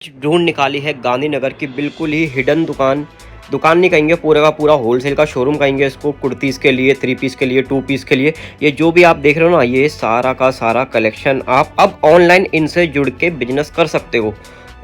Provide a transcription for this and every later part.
ढूंढ निकाली है गांधीनगर की बिल्कुल ही हिडन दुकान। दुकान नहीं कहेंगे, पूरा का पूरा होलसेल का शोरूम कहेंगे इसको। कुर्तीज़ के लिए, 3 पीस के लिए, 2 पीस के लिए, ये जो भी आप देख रहे हो ना, ये सारा का सारा कलेक्शन आप अब ऑनलाइन इनसे जुड़ के बिजनेस कर सकते हो।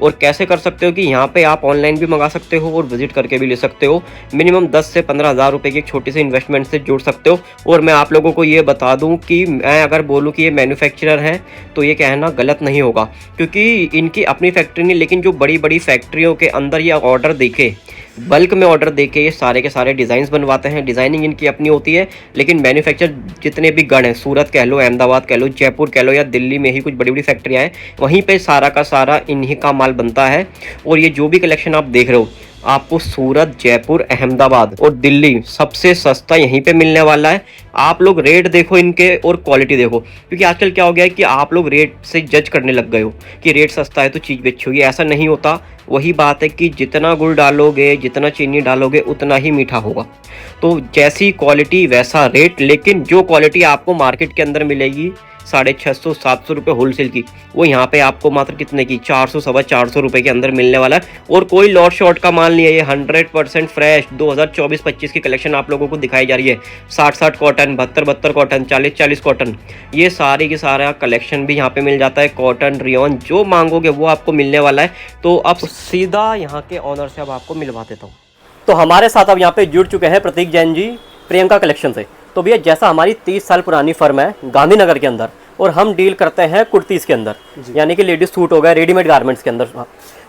और कैसे कर सकते हो कि यहाँ पे आप ऑनलाइन भी मंगा सकते हो और विजिट करके भी ले सकते हो। मिनिमम 10 से 15 हज़ार रुपये की एक छोटी सी इन्वेस्टमेंट से जुड़ सकते हो। और मैं आप लोगों को ये बता दूं कि मैं अगर बोलूं कि ये मैन्युफैक्चरर है तो ये कहना गलत नहीं होगा, क्योंकि इनकी अपनी फैक्ट्री नहीं, लेकिन जो बड़ी बड़ी फैक्ट्रियों के अंदर ये ऑर्डर देके, बल्क में ऑर्डर देके ये सारे के सारे डिज़ाइंस बनवाते हैं। डिज़ाइनिंग इनकी अपनी होती है, लेकिन मैन्युफैक्चर जितने भी गढ़ हैं, सूरत कह लो, अहमदाबाद कह लो, जयपुर कह लो, या दिल्ली में ही कुछ बड़ी बड़ी फैक्ट्रियाँ हैं, वहीं पे सारा का सारा इन्हीं का माल बनता है। और ये जो भी कलेक्शन आप देख रहे हो, आपको सूरत, जयपुर, अहमदाबाद और दिल्ली सबसे सस्ता यहीं पे मिलने वाला है। आप लोग रेट देखो इनके और क्वालिटी देखो, क्योंकि आजकल क्या हो गया है कि आप लोग रेट से जज करने लग गए हो कि रेट सस्ता है तो चीज़ भी अच्छी होगी। ऐसा नहीं होता। वही बात है कि जितना गुड़ डालोगे, जितना चीनी डालोगे, उतना ही मीठा होगा। तो जैसी क्वालिटी वैसा रेट, लेकिन जो क्वालिटी आपको मार्केट के अंदर मिलेगी 650-700 रुपये होलसेल की, वो यहाँ पे आपको मात्र कितने की 400-450 रुपये के अंदर मिलने वाला है। और कोई लॉट शॉट का माल नहीं है, ये 100% फ्रेश 2024-25 की कलेक्शन आप लोगों को दिखाई जा रही है। 60-60 कॉटन, 72-72 कॉटन, 40-40 कॉटन, ये सारी की सारा कलेक्शन भी यहाँ पे मिल जाता है। कॉटन, रियॉन, जो मांगोगे वो आपको मिलने वाला है। तो अब सीधा यहाँ के ऑनर से अब आपको मिलवा देता हूँ। तो हमारे साथ अब यहाँ पे जुड़ चुके हैं प्रतीक जैन जी, प्रियंका कलेक्शन से। तो भैया, जैसा हमारी 30 साल पुरानी फर्म है गांधीनगर के अंदर, और हम डील करते हैं कुर्तीज़ के अंदर, यानी कि लेडीज सूट हो गए, रेडीमेड गारमेंट्स के अंदर।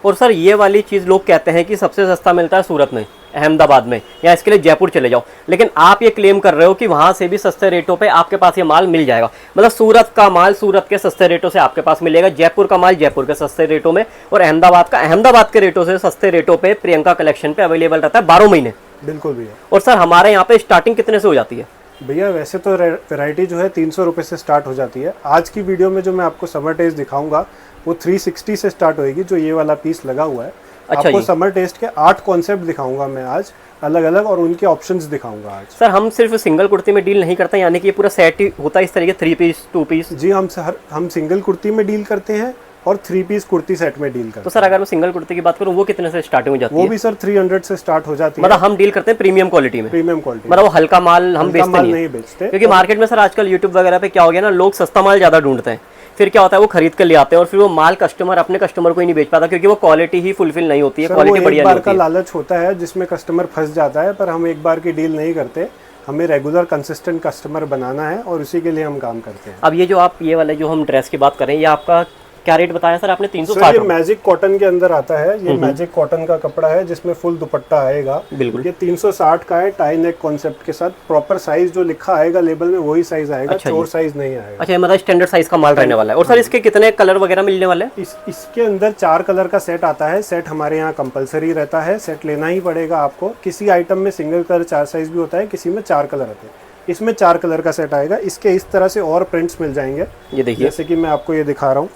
और सर, ये वाली चीज़ लोग कहते हैं कि सबसे सस्ता मिलता है सूरत में, अहमदाबाद में, या इसके लिए जयपुर चले जाओ। लेकिन आप ये क्लेम कर रहे हो कि वहाँ से भी सस्ते रेटों पे आपके पास ये माल मिल जाएगा। मतलब सूरत का माल सूरत के सस्ते रेटों से आपके पास मिलेगा, जयपुर का माल जयपुर के सस्ते रेटों में, और अहमदाबाद का अहमदाबाद के रेटों से सस्ते रेटों पे प्रियंका कलेक्शन पे अवेलेबल रहता है 12 महीने। बिल्कुल भैया। और सर, हमारे यहाँ पे स्टार्टिंग कितने से हो जाती है? भैया वैसे तो वैरायटी जो है 300 रुपये से स्टार्ट हो जाती है। आज की वीडियो में जो मैं आपको समर टेस्ट दिखाऊंगा वो 360 से स्टार्ट होएगी, जो ये वाला पीस लगा हुआ है। अच्छा आपको जी। समर टेस्ट के 8 कॉन्सेप्ट दिखाऊंगा मैं आज, अलग अलग, और उनके ऑप्शंस दिखाऊंगा आज। सर, हम सिर्फ सिंगल कुर्ती में डील नहीं करते, यानी कि ये पूरा सेट ही होता है इस तरीके, 3 पीस 2 पीस? जी, हम सिंगल कुर्ती में डील करते हैं और 3 पीस कुर्ती सेट में डील करते हैं। तो सर, अगर मैं सिंगल कुर्ती की बात करूँ, वो कितने से स्टार्टिंग हो जाती है? वो भी सर 300 से स्टार्ट हो जाती है। मतलब हम डील करते हैं प्रीमियम क्वालिटी में? प्रीमियम क्वालिटी, मतलब वो हल्का माल हम बेचते नहीं बेचते, क्योंकि मार्केट में सर आजकल यूट्यूब वगैरह पे क्या हो गया ना, लोग सस्ता माल ज़्यादा ढूंढते हैं। फिर क्या होता है, वो खरीद कर ले आते हैं और फिर वो माल कस्टमर अपने कस्टमर को ही नहीं बेच पाता, क्योंकि वो क्वालिटी ही फुलफिल नहीं होती है, क्वालिटी बढ़िया नहीं होती है। एक बार का लालच होता है जिसमें कस्टमर फंस जाता है, पर हम एक बार की डील नहीं करते। हमें रेगुलर कंसिस्टेंट कस्टमर बनाना है और उसी के लिए हम काम करते हैं। अब ये जो आप ये वाले जो हम ड्रेस की बात करें, ये आपका क्या रेट बताया सर आपने? 360? ये मैजिक कॉटन के अंदर आता है। ये मैजिक कॉटन का कपड़ा है जिसमें फुल दुपट्टा आएगा। बिल्कुल। ये 360 का है, टाई नेक कॉन्सेप्ट के साथ। प्रॉपर साइज जो लिखा आएगा लेबल में वही साइज आएगा। अच्छा, चोर साइज नहीं आएगा। अच्छा, मतलब स्टैंडर्ड साइज का माल रहने वाला है। और सर, इसके कितने कलर वगैरह मिलने वाले हैं? इसके अंदर 4 कलर का सेट आता है। सेट हमारे यहाँ कंपलसरी रहता है, सेट लेना ही पड़ेगा आपको। किसी आइटम में सिंगल कलर 4 साइज भी होता है, किसी में 4 कलर आते हैं। इसमें 4 कलर का सेट आएगा। इसके इस तरह से और प्रिंट्स मिल जाएंगे। ये देखिए, जैसे कि मैं आपको ये दिखा रहा हूँ,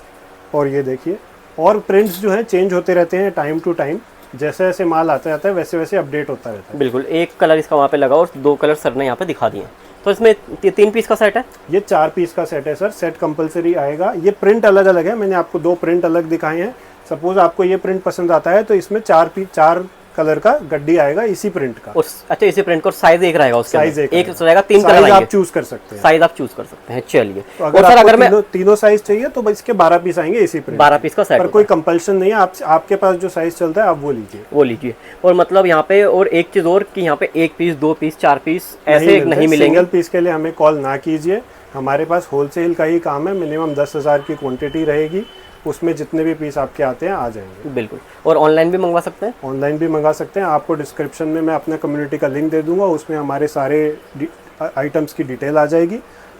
और ये देखिए। और प्रिंट्स जो है चेंज होते रहते हैं टाइम टू टाइम, जैसे जैसे माल आता जाता है वैसे वैसे अपडेट होता रहता है। बिल्कुल। एक कलर इसका वहाँ पे लगा और 2 कलर सर ने यहाँ पे दिखा दिए। तो इसमें 3 पीस का सेट है? ये 4 पीस का सेट है सर। सेट कंपलसरी आएगा। ये प्रिंट अलग अलग है, मैंने आपको 2 प्रिंट अलग दिखाए हैं। सपोज आपको ये प्रिंट पसंद आता है तो इसमें 4 कलर का गड्डी आएगा इसी प्रिंट का। अच्छा, इसी प्रिंट का साइज एक रहेगा उसका? साइज एक रहेगा, 3 कलर आप चूज कर सकते हैं। साइज आप चूज कर सकते हैं। चलिए, तो अगर मैं तीनों साइज चाहिए तो इसके 12 पीस आएंगे इसी प्रिंट। 12 पीस का सेट, पर कोई कंपल्शन नहीं है। आपके पास जो साइज चलता है आप वो लीजिए। और मतलब यहाँ पे और एक चीज और कि यहाँ पे 1 पीस 2 पीस 4 पीस ऐसे नहीं मिलेंगे। सिंगल पीस के लिए हमें कॉल ना कीजिए। हमारे पास होलसेल का ही काम है। मिनिमम 10,000 की क्वांटिटी रहेगी, उसमें जितने भी पीस आपके आते हैं आ जाएंगे। बिल्कुल। और ऑनलाइन भी मंगवा सकते हैं? ऑनलाइन भी मंगा सकते हैं। आपको डिस्क्रिप्शन में मैं अपना कम्युनिटी का लिंक दे दूंगा, उसमें हमारे सारे आइटम्स की डिटेल आ जाएगी,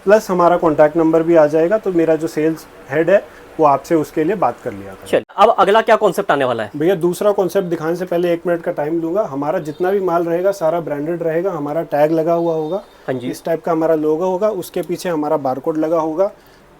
प्लस हमारा कॉन्टैक्ट नंबर भी आ जाएगा। तो मेरा जो सेल्स हेड है वो आपसे उसके लिए बात कर लिया था। चलिए, अब अगला क्या कॉन्सेप्ट आने वाला है? भैया, दूसरा कॉन्सेप्ट दिखाने से पहले 1 मिनट का टाइम लूंगा। हमारा जितना भी माल रहेगा सारा ब्रांडेड रहेगा। हमारा टैग लगा हुआ होगा। हाँ जी। इस टाइप का हमारा लोगो होगा। उसके पीछे हमारा बारकोड लगा होगा,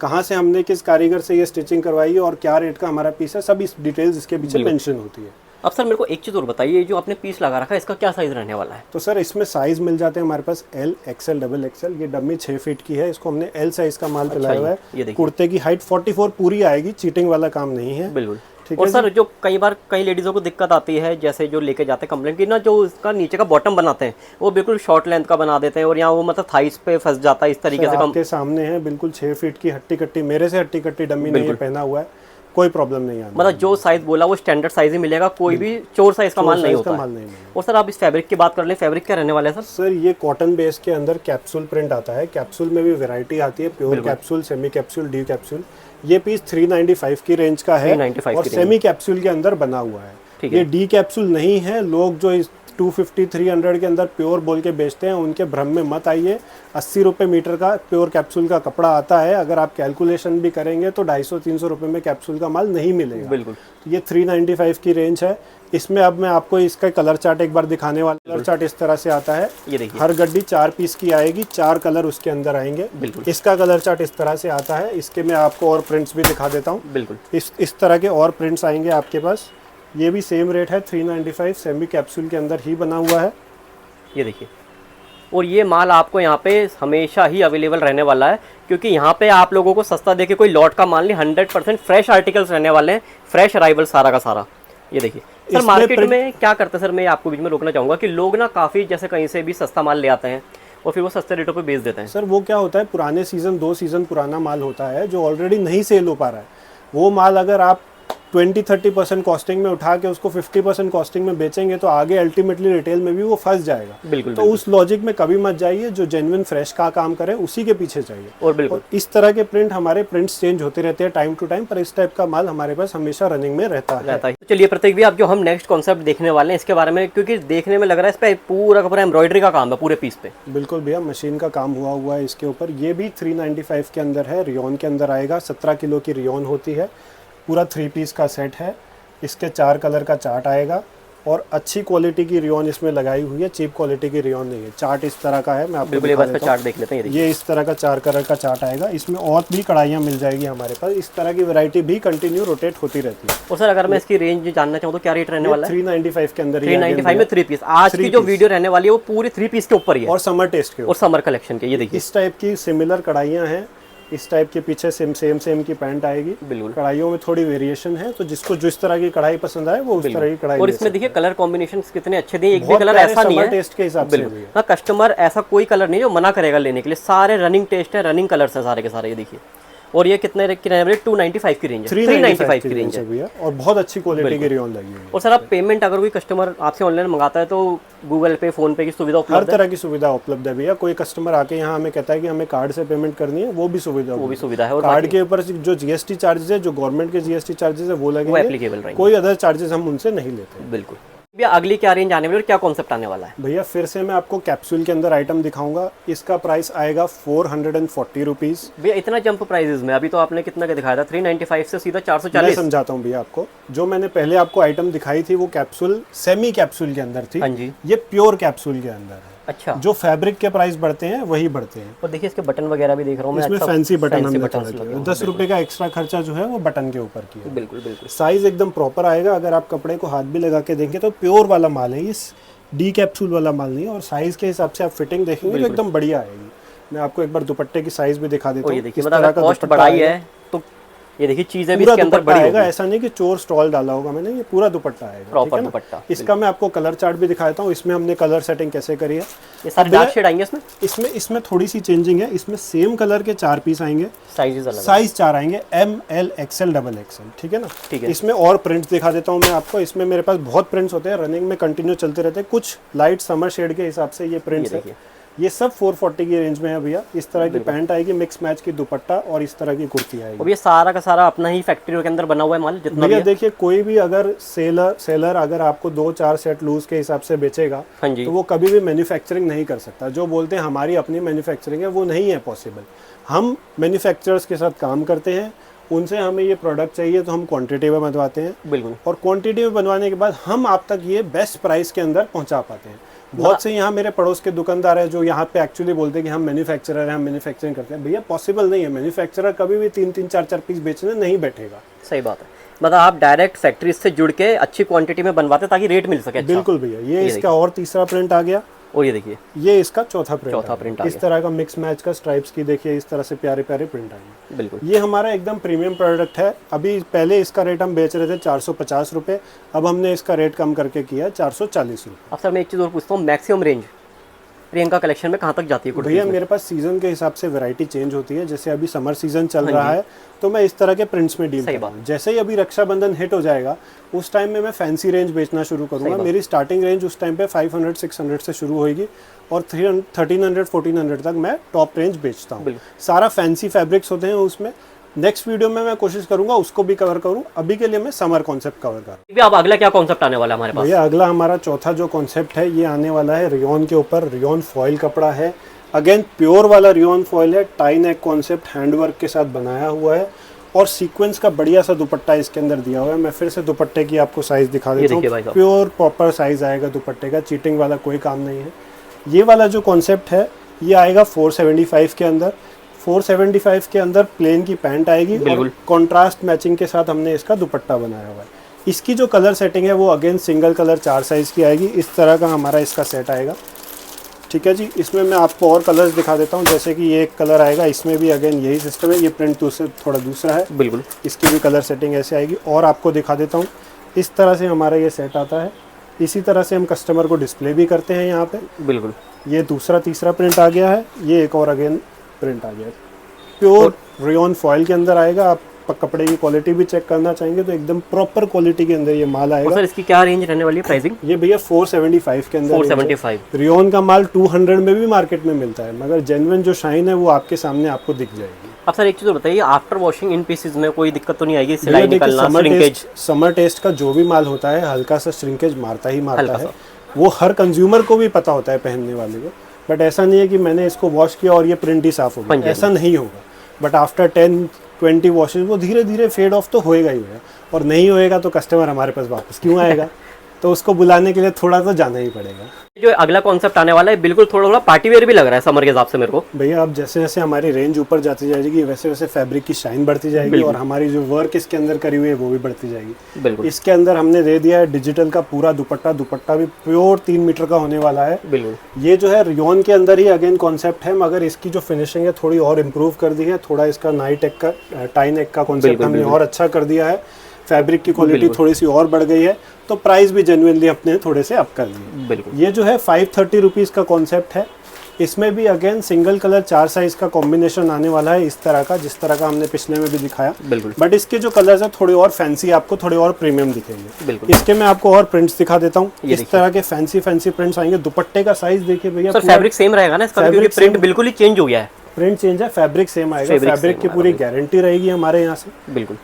कहाँ से हमने किस कारीगर से ये स्टिचिंग करवाई है और क्या रेट का हमारा पीस है, सब इस डिटेल्स इसके पीछे मेंशन होती है। अब सर, मेरे को एक चीज़ और बताइए, ये जो आपने पीस लगा रखा है इसका क्या साइज रहने वाला है? तो सर, इसमें साइज मिल जाते हैं हमारे पास L, XL, XXL। ये डमी 6 फीट की है। इसको हमने L साइज का माल पिलाया हुआ है। कुर्ते की हाइट 44 पूरी आएगी, चीटिंग वाला काम नहीं है। बिल्कुल। ठीक और है सर जो कई बार कई लेडीज़ों को दिक्कत आती है, जैसे जो लेके जाते हैं कंप्लेंट की ना, जो उसका नीचे का बॉटम बनाते हैं वो बिल्कुल शॉर्ट लेंथ का बना देते हैं और यहाँ वो मतलब थाइस पे फंस जाता है इस तरीके से। आपके सामने है बिल्कुल 6 फीट की हट्टी कट्टी, मेरे से हट्टी कट्टी डम्मी ने ये पहना हुआ है, कोई प्रॉब्लम नहीं है। मतलब जो साइज बोला वो स्टैंडर्ड साइज ही मिलेगा, कोई भी चोर साइज का माल नहीं होता माल है। नहीं मिलेगा। और सर आप इस फैब्रिक की बात कर लें, फैब्रिक क्या रहने वाला है सर? सर ये कॉटन बेस के अंदर कैप्सूल प्रिंट आता है, कैप्सूल में भी वैरायटी आती है, pure capsule, semi capsule, D capsule. ये पीस 395 की रेंज का है 395 और की सेमी कैप्सूल के अंदर बना हुआ है। ये डी कैप्सूल नहीं है। लोग जो इस 250 300 के अंदर प्योर बोल के बेचते हैं उनके भ्रम में मत आइए। 80 रुपये मीटर का प्योर कैप्सूल का कपड़ा आता है। अगर आप कैलकुलेशन भी करेंगे तो 250-300 रुपये में कैप्सूल का माल नहीं मिलेगा। बिल्कुल। तो ये 395 की रेंज है। इसमें अब मैं आपको इसका कलर चार्ट एक बार दिखाने वाला। कलर चार्ट इस तरह से आता है, ये देखिए, हर गड्डी 4 पीस की आएगी, 4 कलर उसके अंदर आएंगे। बिल्कुल। इसका कलर चार्ट इस तरह से आता है। इसके मैं आपको और प्रिंट्स भी दिखा देता हूँ। बिल्कुल इस तरह के और प्रिंट्स आएंगे आपके पास। ये भी सेम रेट है 395, सेमी कैप्सूल के अंदर ही बना हुआ है। ये देखिए, और ये माल आपको यहाँ पे हमेशा ही अवेलेबल रहने वाला है, क्योंकि यहाँ पे आप लोगों को सस्ता देके कोई लॉट का माल नहीं, 100% फ्रेश आर्टिकल्स रहने वाले हैं, फ्रेश अराइवल सारा का सारा। ये देखिए सर, मार्केट में क्या करते हैं सर, मैं आपको बीच में रोकना चाहूँगा कि लोग ना काफ़ी जैसे कहीं से भी सस्ता माल ले आते हैं और फिर वो सस्ते रेटों पे बेच देते हैं। सर वो क्या होता है, पुराने सीज़न 2 सीज़न पुराना माल होता है जो ऑलरेडी नहीं सेल हो पा रहा है। वो माल अगर आप 20-30% कॉस्टिंग में उठा के उसको 50% कॉस्टिंग में बेचेंगे तो आगे अल्टीमेटली रिटेल में भी वो फंस जाएगा। बिल्कुल। तो उस लॉजिक में कभी मत जाइए। जो जेन्युइन फ्रेश का काम करे उसी के पीछे चाहिए। और बिल्कुल इस तरह के प्रिंट, हमारे प्रिंट्स चेंज होते रहते हैं टाइम टू टाइम, पर इस टाइप का माल हमारे पास हमेशा रनिंग में रहता है। तो चलिए प्रतीक भी, आप जो हम नेक्स्ट कॉन्सेप्ट देखने वाले हैं इसके बारे में, क्योंकि देखने में लग रहा है इस पे पूरा का पूरा एम्ब्रॉयडरी का काम है पूरे पीस पे। बिल्कुल भैया, मशीन का काम हुआ है इसके ऊपर। ये भी 395 के अंदर है, रियोन के अंदर आएगा। 17 किलो की रियोन होती है। पूरा 3 पीस का सेट है। इसके 4 कलर का चार्ट आएगा और अच्छी क्वालिटी की रियोन इसमें लगाई हुई है, चीप क्वालिटी की रियोन नहीं है। चार्ट इस तरह का है, मैं आपको दिखा देता हूं। चार्ट देख लेते हैं। ये इस तरह का 4 कलर का चार्ट आएगा। इसमें और भी कढ़ाइयाँ मिल जाएगी हमारे पास। इस तरह की वैरायटी भी कंटिन्यू रोटेट होती रहती है। और सर अगर मैं इसकी रेंज जानना चाहूँ तो क्या रेट रहने वाला है? 395 के अंदर। 395 में 3 पीस। आज की जो वीडियो रहने वाली है वो पूरी 3 पीस के ऊपर ही है, और समर टेस्ट के और समर कलेक्शन के। ये देखिए इस टाइप की सिमिलर कढ़ाइयाँ हैं। इस टाइप के पीछे सेम की पैंट आएगी। बिल्कुल। कढ़ाइयों में थोड़ी वेरिएशन है, तो जिसको जिस तरह की कढ़ाई पसंद आए वो उस तरह की कढ़ाई। और इसमें देखिए कलर कॉम्बिनेशन कितने अच्छे दिए, एक भी कलर ऐसा नहीं है। टेस्ट के हिसाब से हाँ, कस्टमर ऐसा कोई कलर नहीं जो मना करेगा लेने के लिए, सारे रनिंग टेस्ट है, रनिंग कलर्स है सारे के सारे। ये देखिए, और ये कितने की रेंज है? 295 की रेंज है, 395 की रेंज है भैया, और बहुत अच्छी क्वालिटी की रियोन लगी हुई है। और सर आप पेमेंट अगर कोई कस्टमर आपसे ऑनलाइन मंगाता है तो गूगल पे, फोन पे की सुविधा हर उपलब्ध है? तरह की सुविधा उपलब्ध है भैया। कोई कस्टमर आके यहाँ हमें कहता है कि हमें कार्ड से पेमेंट करनी है, वो भी सुविधा है। और कार्ड के ऊपर जो जीएसटी चार्जेस है, जो गवर्नमेंट के जीएसटी चार्जेस है वो लगेंगे, एप्लीकेबल रहेंगे। कोई अदर चार्जेस हम उनसे नहीं लेते। बिल्कुल। भैया अगली क्या रेंज आने वाली है और क्या कॉन्सेप्ट आने वाला है? भैया फिर से मैं आपको कैप्सूल के अंदर आइटम दिखाऊंगा। इसका प्राइस आएगा 440 रुपीज़। भैया इतना जंप प्राइसेस में, अभी तो आपने कितना का दिखाया था, 395 से सीधा 440। मैं समझाता हूँ भैया आपको। जो मैंने पहले आपको आइटम दिखाई थी वो कैप्सूल सेमी कैप्सूल के अंदर थी। हाँ जी। ये प्योर कैप्सूल के अंदर है। अच्छा। जो फैब्रिक के प्राइस बढ़ते हैं वही बढ़ते हैं। और देखिए इसके बटन वगैरह भी देख रहा हूँ मैं, इसमें अच्छा फैंसी बटन हमने बटन्स लगे लगे हैं। हैं। 10 रुपए का एक्स्ट्रा खर्चा जो है वो बटन के ऊपर किया है। बिल्कुल बिल्कुल। साइज एकदम प्रॉपर आएगा। अगर आप कपड़े को हाथ भी लगा के देंगे तो प्योर वाला माल है, ये डी कैप्सूल वाला माल नहीं है। और साइज के हिसाब से आप फिटिंग देखेंगे तो एकदम बढ़िया आएगी। मैं आपको एक बार दुपट्टे की साइज भी दिखा देता हूँ। ये देखिए, मतलब कॉस्ट बढ़ाई है तो ये देखिए चीजें भी इसके अंदर बड़ी आएगा। ऐसा नहीं कि चोर स्टॉल डाला होगा मैंने, ये पूरा दुपट्टा आएगा, प्रॉपर दुपट्टा। इसका मैं आपको कलर चार्ट भी दिखा देता हूँ। इसमें हमने कलर सेटिंग कैसे करी है। ये सारे डार्क शेड आएंगे इसमें। इसमें थोड़ी सी चेंजिंग है। इसमें सेम कलर के 4 पीस आएंगे, साइज 4 आएंगे, M, L, XL, XXL, ठीक है ना। ठीक है। इसमें और प्रिंट्स दिखा देता हूँ मैं आपको। इसमें मेरे पास बहुत प्रिंट्स होते हैं, रनिंग में कंटिन्यू चलते रहते हैं। कुछ लाइट समर शेड के हिसाब से ये प्रिंट्स है। ये सब 440 की रेंज में है भैया। इस तरह की पैंट आएगी, मिक्स मैच की दुपट्टा, और इस तरह की कुर्ती आएगी। और ये सारा का सारा अपना ही फैक्ट्री के अंदर बना हुआ है माल जितना भैया देखिए, कोई भी अगर सेलर अगर आपको 2-4 सेट लूज के हिसाब से बेचेगा, हाँ जी, तो वो कभी भी मैन्युफैक्चरिंग नहीं कर सकता। जो बोलते हैं हमारी अपनी मैन्युफैक्चरिंग है, वो नहीं है पॉसिबल। हम मैन्युफैक्चरर्स के साथ काम करते हैं, उनसे हमें ये प्रोडक्ट चाहिए तो हम क्वांटिटी में बनवाते हैं। बिल्कुल। और क्वांटिटी में बनवाने के बाद हम आप तक ये बेस्ट प्राइस के अंदर पहुंचा पाते हैं। बहुत से यहाँ मेरे पड़ोस के दुकानदार हैं जो यहाँ पे एक्चुअली बोलते हैं कि हम मैन्युफैक्चरर हैं, हम मैन्युफैक्चरिंग करते हैं। भैया पॉसिबल नहीं है। मैन्युफैक्चरर कभी भी 3-3, 4-4 पीस बेचने नहीं बैठेगा। सही बात है। मतलब आप डायरेक्ट फैक्ट्री से जुड़ के अच्छी क्वांटिटी में बनवाते ताकि रेट मिल सके। बिल्कुल भैया। ये इसका और तीसरा प्रिंट आ गया। और ये देखिए ये इसका चौथा चौथा प्रिंट print आ इस गया। तरह का मिक्स मैच का स्ट्राइप्स की देखिए इस तरह से प्यारे प्यारे प्रिंट आएंगे। बिल्कुल। ये हमारा एकदम प्रीमियम प्रोडक्ट है। अभी पहले इसका रेट हम बेच रहे थे 450 रुपये, अब हमने इसका रेट कम करके किया है 440 रुपये। अब सर मैं एक चीज़ और पूछता हूँ, मैक्सिमम रेंज प्रियंका कलेक्शन में कहाँ तक जाती है कुर्ती भैया में? मेरे पास सीजन के हिसाब से वैरायटी चेंज होती है। जैसे अभी समर सीजन चल रहा है तो मैं इस तरह के प्रिंट्स में डील कर रहा हूँ। जैसे ही अभी रक्षाबंधन हिट हो जाएगा उस टाइम में मैं फैंसी रेंज बेचना शुरू करूँगा। मेरी स्टार्टिंग रेंज उस टाइम पे 500-600 से शुरू होगी और 1300-1400 तक मैं टॉप रेंज बेचता हूँ। सारा फैंसी फैब्रिक्स होते हैं उसमें। नेक्स्ट वीडियो में मैं कोशिश करूंगा उसको भी कवर करूं। अभी के लिए मैं समर कॉन्सेप्ट कवर कर रहा हूं। अब अगला क्या कॉन्सेप्ट आने वाला है हमारे पास? भैया अगला हमारा चौथा जो कॉन्सेप्ट है ये आने वाला है रियोन के ऊपर। रियोन फॉइल कपड़ा है, अगेन प्योर वाला रियोन फॉइल है। टाई नेक कॉन्सेप्ट हैंडवर्क के साथ बनाया हुआ है और सीक्वेंस का बढ़िया सा दुपट्टा इसके अंदर दिया हुआ है। मैं फिर से दुपट्टे की आपको साइज दिखा देता हूँ। प्योर प्रॉपर साइज आएगा दुपट्टे का, चीटिंग वाला कोई काम नहीं है। ये वाला जो कॉन्सेप्ट है ये आएगा 475 के अंदर। 475 के अंदर प्लेन की पैंट आएगी और कॉन्ट्रास्ट मैचिंग के साथ हमने इसका दुपट्टा बनाया हुआ है। इसकी जो कलर सेटिंग है वो अगेन सिंगल कलर 4 साइज की आएगी। इस तरह का हमारा इसका सेट आएगा। ठीक है जी, इसमें मैं आपको और कलर्स दिखा देता हूँ। जैसे कि ये एक कलर आएगा, इसमें भी अगेन यही सिस्टम है। ये प्रिंट थोड़ा दूसरा है। बिल्कुल, इसकी भी कलर सेटिंग ऐसे आएगी। और आपको दिखा देता हूँ इस तरह से हमारा ये सेट आता है। इसी तरह से हम कस्टमर को डिस्प्ले भी करते हैं यहाँ पे। बिल्कुल, ये दूसरा तीसरा प्रिंट आ गया है। ये एक और अगेन प्रिंट आ गया है। प्योर रियोन फॉइल के अंदर आएगा। आप कपड़े की क्वालिटी भी चेक करना चाहेंगे तो एकदम प्रॉपर क्वालिटी के अंदर ये माल आएगा। सर इसकी क्या रेंज रहने वाली है प्राइसिंग? ये भैया 475 के अंदर। 475। रियोन का माल 200 में भी मार्केट में मिलता है, मगर जेन्युइन जो शाइन है वो आपके सामने आपको दिख जाएगी। अब सर एक चीज़ बताइए, आफ्टर वॉशिंग इन पीसेज में कोई दिक्कत तो नहीं आएगी? सिलाई निकलना, श्रिंकेज? समर टेस्ट का जो भी माल होता है हल्का सा श्रिंकेज मारता है। वो हर कंज्यूमर को भी पता होता है, पहनने वाले को। बट ऐसा नहीं है कि मैंने इसको वॉश किया और ये प्रिंट ही साफ हो गया, ऐसा नहीं होगा। बट आफ्टर 10-20 वॉशेज वो धीरे धीरे फेड ऑफ तो होएगा ही होगा। और नहीं होएगा तो कस्टमर हमारे पास वापस क्यों आएगा? तो उसको बुलाने के लिए थोड़ा तो जाना ही पड़ेगा। जो अगला कॉन्सेप्ट आने वाला है बिल्कुल थोड़ा पार्टी वेयर भी लग रहा है समर के हिसाब से मेरे को। भैया अब जैसे जैसे हमारी रेंज ऊपर जाती जाएगी वैसे वैसे फैब्रिक की शाइन बढ़ती जाएगी और हमारी जो वर्क इसके अंदर करी हुई है वो भी बढ़ती जाएगी। बिल्कुल, इसके अंदर हमने दे दिया है डिजिटल का पूरा दुपट्टा। दुपट्टा भी प्योर 3 मीटर का होने वाला है। बिल्कुल, ये जो है रियोन के अंदर ही अगेन कॉन्सेप्ट है, मगर इसकी जो फिनिशिंग है थोड़ी और इम्प्रूव कर दी है। थोड़ा इसका नाइट नेक का टाई नेक का कॉन्सेप्ट हमने और अच्छा कर दिया है। फैब्रिक की क्वालिटी थोड़ी सी और बढ़ गई है तो प्राइस भी जेन्युइनली अपने थोड़े से अप कर दिए। बिल्कुल, ये जो है 530 रुपीज़ का कॉन्सेप्ट है। इसमें भी अगेन सिंगल कलर 4 साइज का कॉम्बिनेशन आने वाला है इस तरह का, जिस तरह का हमने पिछले में भी दिखाया। बिल्कुल, बट इसके जो कलर्स है थोड़े और फैंसी, आपको थोड़े और प्रीमियम दिखेंगे। बिल्कुल, इसके मैं आपको और प्रिंट्स दिखा देता हूँ। इस तरह के फैंसी प्रिंट्स आएंगे। दुपट्टे का साइज देखिए भैया। सर फैब्रिक सेम रहेगा ना इसका? क्योंकि प्रिंट बिल्कुल ही चेंज हो गया है। प्रिंट चेंज है, फैब्रिक सेम आएगा। फैब्रिक की पूरी गारंटी रहेगी हमारे यहाँ से। बिल्कुल,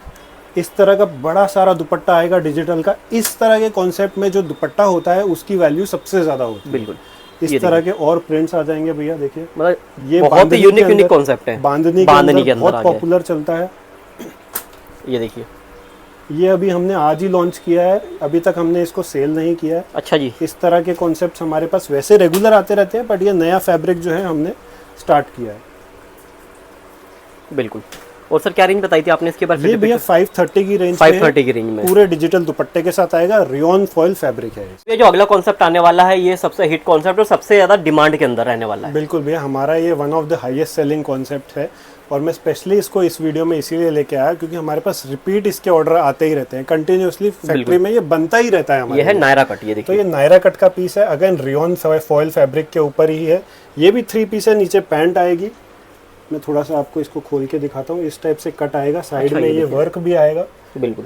इस तरह का बड़ा सारा दुपट्टा आएगा डिजिटल का। इस तरह के कॉन्सेप्ट में जो दुपट्टा होता है उसकी वैल्यू सबसे ज्यादा होती है। बिल्कुल, इस तरह के और प्रिंट्स आ जाएंगे भैया। देखिए मतलब ये बहुत ही यूनिक कॉन्सेप्ट है। बांधनी के अंदर बहुत पॉपुलर चलता है। ये देखिए, ये अभी हमने आज ही लॉन्च किया है, अभी तक हमने इसको सेल नहीं किया है। अच्छा जी। इस तरह के कॉन्सेप्ट्स हमारे पास वैसे रेगुलर आते रहते हैं, बट ये नया फैब्रिक जो है हमने स्टार्ट किया है। बिल्कुल। और सर क्या रेंज बताई थी आपने इसके बारे में? ये भैया 530 की रेंज 530 की रेंज में पूरे डिजिटल दुपट्टे के साथ आएगा। रियोन फॉइल फैब्रिक है। ये जो अगला कॉन्सेप्ट आने वाला है ये सबसे हिट कॉन्सेप्ट और सबसे ज्यादा डिमांड के अंदर रहने वाला है। बिल्कुल भैया, हमारा ये one of the highest selling concept है और मैं स्पेशली इसको इस वीडियो में इसीलिए लेके आया क्योंकि हमारे पास रिपीट इसके ऑर्डर आते ही रहते हैं कंटिन्यूअसली। फैक्ट्री में ये बनता ही रहता है हमारे। ये है नायरा कट। ये देखिए, तो ये नायरा कट का पीस है। अगेन रियोन फॉइल फैब्रिक के ऊपर ही है। ये भी 3 पीस है। नीचे पैंट आएगी। मैं थोड़ा सा आपको इसको खोल के दिखाता हूँ। इस टाइप से कट आएगा। साइड में ये वर्क भी आएगा। बिल्कुल,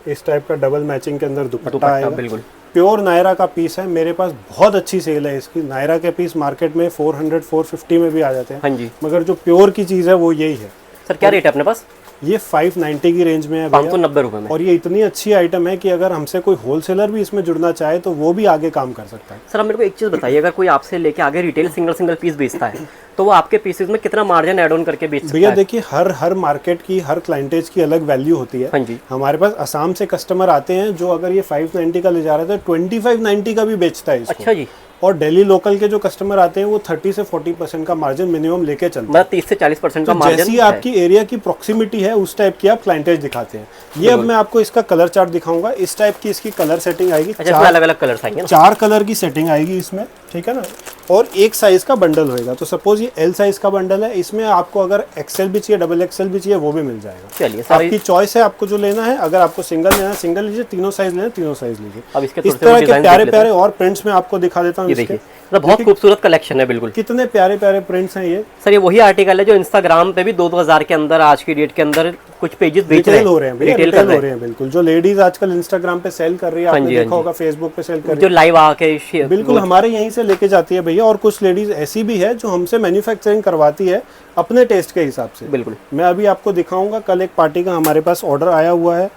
इस टाइप का डबल मैचिंग के अंदर दुपट्टा आएगा। बिल्कुल, प्योर नायरा का पीस है। मेरे पास बहुत अच्छी सेल है इसकी। नायरा के पीस मार्केट में 400-450 में भी आ जाते हैं। हाँ जी। मगर जो प्योर की चीज़ है वो यही है। सर क्या रेट है अपने पास? ये 590 की रेंज में है, 590 रुपए में। और ये इतनी अच्छी आइटम है कि अगर हमसे कोई होलसेलर भी इसमें जुड़ना चाहे तो वो भी आगे काम कर सकता है। सर आप मेरे को एक चीज़ बताइए, अगर कोई आपसे लेके आगे रिटेल सिंगल पीस बेचता है तो वो आपके पीसेस में कितना मार्जिन ऐड ऑन करके बेच सकता भैया है? देखिए, हर मार्केट की, हर क्लाइंटेज की अलग वैल्यू होती है। हाँ जी। हमारे पास असम से कस्टमर आते हैं जो अगर ये 590 का ले जा रहा था, 2590 का भी बेचता है इसको। अच्छा जी। और दिल्ली लोकल के जो कस्टमर आते हैं वो 30 से 40% का मार्जिन मिनिमम लेके चलते हैं। मतलब 30 से 40% का तो मार्जिन जैसी आपकी एरिया की प्रॉक्सिमिटी है उस टाइप की आप क्लाइंटेज दिखाते हैं। ये अब मैं आपको इसका कलर चार्ट दिखाऊंगा। इस टाइप की इसकी कलर सेटिंग आएगी। अच्छा, इसमें अलग अलग कलर्स आएंगे ना? 4 कलर की सेटिंग आएगी इसमें, ठीक है ना। और एक साइज का बंडल होएगा। तो सपोज ये एल साइज का बंडल है, इसमें आपको अगर एक्सएल भी चाहिए, डबल एक्सएल भी चाहिए, वो भी मिल जाएगा। चलिए आपकी चॉइस है, आपको जो लेना है। अगर आपको सिंगल लेना है सिंगल लीजिए, तीनों साइज लेना तीनों साइज लीजिए। अब इसके इस तरह के प्यारे प्यारे और प्रिंट्स में आपको दिखा देता हूँ। ये देखिए, मतलब बहुत खूबसूरत कलेक्शन है। बिल्कुल, कितने प्यारे प्यारे प्रिंट्स हैं ये। सर ये वही आर्टिकल है जो इंस्टाग्राम पे भी 2-2000 के अंदर आज की डेट के अंदर कुछ पेजेस बेच रहे हैं, हो रहे हैं, रिटेल रिटेल हो रहे हैं। बिल्कुल, जो लेडीज आजकल इंस्टाग्राम पे सेल कर रही है, आपने देखा होगा, फेसबुक पे सेल कर रही जो लाइव आके है। बिल्कुल, हमारे यहीं से लेके जाती है भैया। और कुछ लेडीज ऐसी भी है जो हमसे मैन्युफैक्चरिंग करवाती है अपने टेस्ट के हिसाब से। बिल्कुल, मैं अभी आपको दिखाऊंगा। कल एक पार्टी का हमारे पास ऑर्डर आया हुआ है,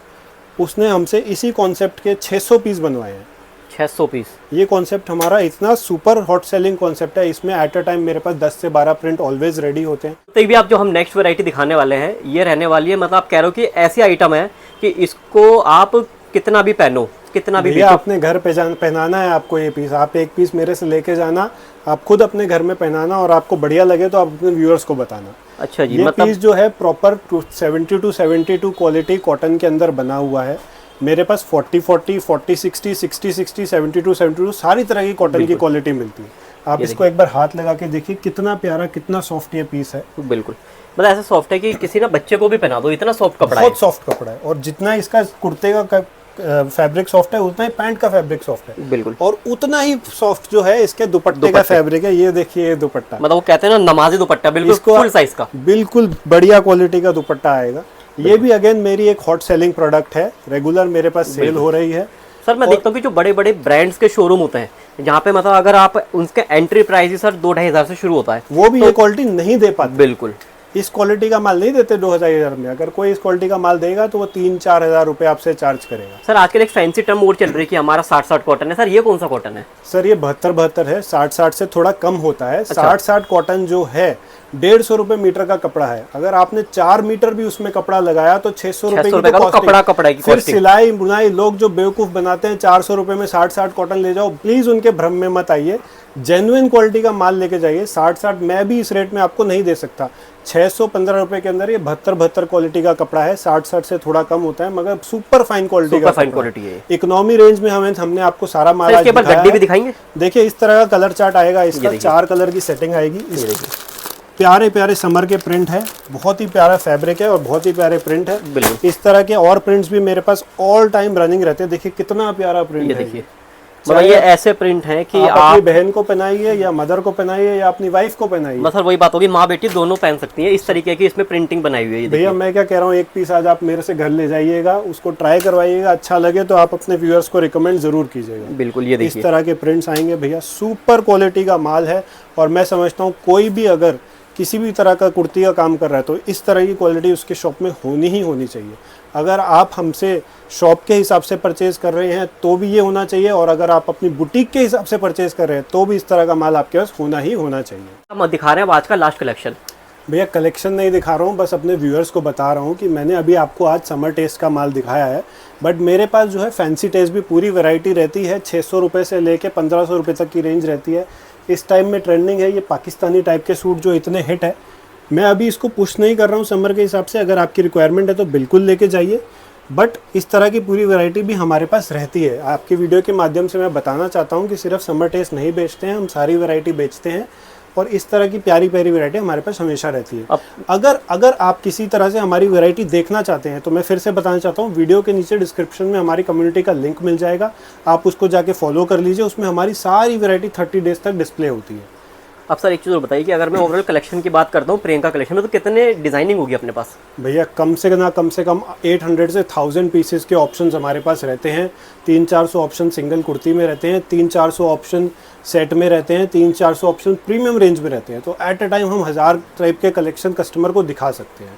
उसने हमसे इसी कॉन्सेप्ट के 600 पीस बनवाए हैं। 600 पीस। ये कॉन्सेप्ट हमारा इतना सुपर हॉट सेलिंग कॉन्सेप्ट है। इसमें एट अ टाइम मेरे पास 10 से 12 प्रिंट ऑलवेज रेडी होते हैं। तो भी आप जो हम नेक्स्ट वैरायटी दिखाने वाले हैं ये रहने वाली है, मतलब आप कह रहे हो कि ऐसी आइटम है कि इसको आप कितना भी पहनो, कितना भी भैया अपने घर पे पहनाना है आपको ये पीस। आप एक पीस मेरे से लेके जाना, आप खुद अपने घर में पहनाना, और आपको बढ़िया लगे तो आप अपने व्यूअर्स को बताना। अच्छा जी। ये मतलब पीस जो है प्रॉपर 70 to 72 क्वालिटी कॉटन के अंदर बना हुआ है। मेरे पास 40-40, 40-60, 60-60, 72-72 सारी तरह की कॉटन की क्वालिटी मिलती है। आप इसको एक बार हाथ लगा के देखिए, कितना प्यारा, कितना सॉफ्ट ये पीस है। बिल्कुल, मतलब ऐसा सॉफ्ट है कि किसी ना बच्चे को भी पहना दो, इतना सॉफ्ट कपड़ा है। बहुत सॉफ्ट कपड़ा है। और जितना इसका कुर्ते का फैब्रिक सॉफ्ट है, उतना ही पैंट का फैब्रिक सॉफ्ट है। बिल्कुल, और उतना ही सॉफ्ट जो है इसके दुपट्टे का फैब्रिक है। ये देखिए, ये दुपट्टा, मतलब वो कहते हैं ना नमाजी दुपट्टा, बिल्कुल फुल साइज का, बिल्कुल बढ़िया क्वालिटी का दुपट्टा आएगा। ये भी अगेन मेरी एक हॉट सेलिंग प्रोडक्ट है, रेगुलर मेरे पास सेल हो रही है। सर मैं देखता हूँ कि जो बड़े बड़े ब्रांड्स के शोरूम होते हैं, जहाँ पे मतलब अगर आप उनके एंट्री प्राइस ही सर 2-2.5 हज़ार से शुरू होता है, वो भी ये क्वालिटी नहीं दे पाते। बिल्कुल, इस क्वालिटी का माल नहीं देते 2000 में। अगर कोई इस क्वालिटी का माल देगा तो वो 3-4 हज़ार रुपए आपसे चार्ज करेगा। सर आजकल एक फैंसी टर्म और चल रही है कि हमारा 60-60 कॉटन है। सर ये कौन सा कॉटन है? सर ये 72-72 है। 60-60 से थोड़ा कम होता है। 60-60 कॉटन जो है 150 रुपए मीटर का कपड़ा है। अगर आपने 4 मीटर भी उसमें कपड़ा लगाया तो 600 रुपए की तो कपड़ा की फिर सिलाई बुनाई। लोग जो बेवकूफ बनाते हैं 400 रुपए में 60-60 कॉटन ले जाओ, प्लीज उनके भ्रम में मत आइए। जेन्युइन क्वालिटी का माल लेके जाइए। 60-60 मैं भी इस रेट में आपको नहीं दे सकता। 615 रुपए के अंदर ये 72-72 क्वालिटी का कपड़ा है। 60-60 से थोड़ा कम होता है, मगर सुपर फाइन क्वालिटी का क्वालिटी है। इकोनॉमी रेंज में हमने आपको सारा माल आज दिखाया है। गड्डी भी दिखाएंगे। देखिए इस तरह का कलर चार्ट आएगा। इसका 4 कलर की सेटिंग आएगी। प्यारे प्यारे समर के प्रिंट है, बहुत ही प्यारा फैब्रिक है और बहुत ही प्यारे प्रिंट है। इस तरह के और प्रिंट्स भी मेरे पास ऑल टाइम रनिंग रहते हैं। देखिए कितना प्यारा प्रिंट है। देखिए मतलब ये ऐसे प्रिंट हैं कि आप अपनी बहन को पहनाइए या मदर को पहनाइए या अपनी वाइफ को पहनाइए। मतलब वही बात होगी, माँ बेटी दोनों पहन सकती हैं। इस तरीके की इसमें प्रिंटिंग बनाई हुई है। भैया मैं क्या कह रहा हूँ, एक पीस आज आप मेरे से घर ले जाइएगा, उसको ट्राई करवाइएगा, अच्छा लगे तो आप अपने व्यूअर्स को रिकमेंड जरूर कीजिएगा। बिल्कुल, ये देखिए इस तरह के प्रिंट्स आएंगे भैया। सुपर क्वालिटी का माल है। और मैं समझता हूँ कोई भी अगर किसी भी तरह का कुर्ती का काम कर रहा है तो इस तरह की क्वालिटी उसके शॉप में होनी चाहिए। अगर आप हमसे शॉप के हिसाब से परचेज कर रहे हैं तो भी ये होना चाहिए, और अगर आप अपनी बुटीक के हिसाब से परचेज कर रहे हैं तो भी इस तरह का माल आपके पास होना चाहिए। हम दिखा रहे हैं आज का लास्ट कलेक्शन। भैया कलेक्शन नहीं दिखा रहा हूँ, बस अपने व्यूअर्स को बता रहा हूँ कि मैंने अभी आपको आज समर टेस्ट का माल दिखाया है, बट मेरे पास जो है फैंसी टेस्ट भी पूरी वैरायटी रहती है। 600 रुपये से लेके 1500 रुपये तक की रेंज रहती है। इस टाइम में ट्रेंडिंग है ये पाकिस्तानी टाइप के सूट जो इतने हिट है। मैं अभी इसको पुश नहीं कर रहा हूँ समर के हिसाब से। अगर आपकी रिक्वायरमेंट है तो बिल्कुल लेके जाइए, बट इस तरह की पूरी वैरायटी भी हमारे पास रहती है। आपकी वीडियो के माध्यम से मैं बताना चाहता हूँ कि सिर्फ समर टेस्ट नहीं बेचते हैं, हम सारी वैरायटी बेचते हैं। और इस तरह की प्यारी प्यारी वैरायटी हमारे पास हमेशा रहती है। अगर आप किसी तरह से हमारी वैरायटी देखना चाहते हैं तो मैं फिर से बताना चाहता हूँ, वीडियो के नीचे डिस्क्रिप्शन में हमारी कम्युनिटी का लिंक मिल जाएगा, आप उसको जाके फॉलो कर लीजिए। उसमें हमारी सारी वैरायटी 30 डेज तक डिस्प्ले होती है। अब सर एक चीज़ और बताइए कि अगर मैं ओवरऑल कलेक्शन की बात करता हूँ प्रियंका कलेक्शन में, तो कितने डिजाइनिंग होगी अपने पास? भैया कम से कम 800 से 1000 पीसेस के ऑप्शंस हमारे पास रहते हैं। 300-400 ऑप्शन सिंगल कुर्ती में रहते हैं, 300-400 ऑप्शन सेट में रहते हैं, 300-400 ऑप्शन प्रीमियम रेंज में रहते हैं। तो एट अ टाइम हम 1000 टाइप के कलेक्शन कस्टमर को दिखा सकते हैं।